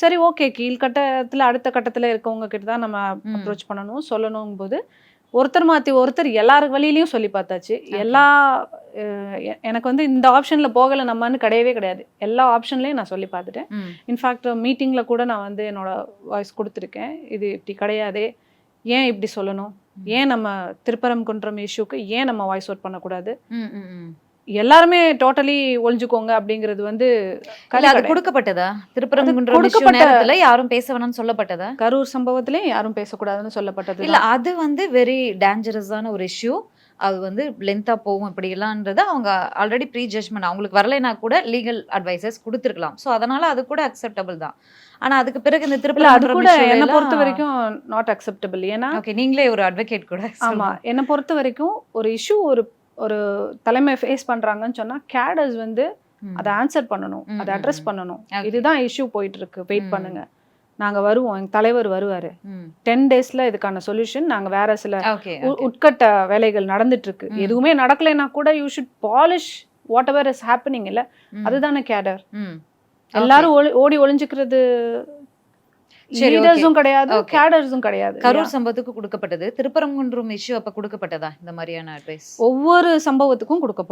சரி ஓகே, கீழ்கட்டத்தில் அடுத்த கட்டத்தில் இருக்கவங்க கிட்ட தான் நம்ம அப்ரோச் பண்ணணும் சொல்லணும் போது ஒருத்தர் மாற்றி ஒருத்தர் எல்லார் வழியிலையும் சொல்லி பார்த்தாச்சு. எல்லா எனக்கு வந்து இந்த ஆப்ஷனில் போகலை நம்மன்னு கிடையவே கிடையாது. எல்லா ஆப்ஷன்லேயும் நான் சொல்லி பார்த்துட்டேன். இன்ஃபேக்ட் மீட்டிங்கில் கூட நான் வந்து என்னோட வாய்ஸ் கொடுத்துருக்கேன். இது இப்படி கிடையாதே, ஏன் இப்படி சொல்லணும், ஏன் நம்ம திருப்பரங்குன்றம் இஷ்யூக்கு ஏன் நம்ம வாய்ஸ் அவுட் பண்ணக்கூடாது, எல்லாருமே டோட்டலி ஒழிஞ்சுக்கோங்க அப்படிங்கிறது வந்து அது கொடுக்கப்பட்டதா? திருப்பரங்குன்றம் யாரும் பேச வேணாம்னு சொல்லப்பட்டதா? கரூர் சம்பவத்திலே யாரும் பேசக்கூடாதுன்னு சொல்லப்பட்டது இல்ல. அது வந்து வெரி டேஞ்சரஸான ஒரு இஷ்யூ. அது வந்து லென்த்தா போகும் இப்படி எல்லாம்ன்றது அவங்க ஆல்ரெடி ப்ரீ ஜட்ஜ்மெண்ட் அவங்களுக்கு வரலைன்னா கூட லீகல் அட்வைசஸ் கொடுத்துருக்கலாம். ஸோ அதனால அது கூட அக்செப்டபிள் தான். ஆனா அதுக்கு பிறகு இந்த திருப்பரங்குன்றம் என்னை பொறுத்த வரைக்கும் நாட் அக்செப்டபிள். ஏன்னா ஓகே, நீங்களே ஒரு அட்வொகேட் கூட. ஆமா, என்னை பொறுத்த வரைக்கும் ஒரு இஷ்யூ ஒரு தலைமை ஃபேஸ் பண்றாங்கன்னு சொன்னா கேடர்ஸ் வந்து அதை ஆன்சர் பண்ணணும், அதை அட்ரஸ் பண்ணணும். இதுதான் இஷ்யூ போயிட்டு இருக்கு, வெயிட் பண்ணுங்க, நாங்க வருவோம், எங்க தலைவர் வருவாரு, 10 daysல இதுக்கான சொல்யூஷன், நாங்க வேற சில உட்கட்ட வேலைகள் நடந்துட்டு இருக்கு, எதுவுமே நடக்கலைன்னா கூட you should polish what ever is happening. இல்ல அதுதானே கேடர். எல்லாரும் ஓடி ஒளிஞ்சுக்கிறது லீடர்ஸும் கிடையாது, கேடர்ஸும் கிடையாது. கரூர் சம்பவத்துக்கு கொடுக்கப்பட்டது, திருப்பரங்குன்றம் இஷ்யூ அப்ப கொடுக்கப்பட்டதா இந்த மாதிரியான அட்வைஸ்? ஒவ்வொரு சம்பவத்துக்கும் கொடுக்கப்படும்.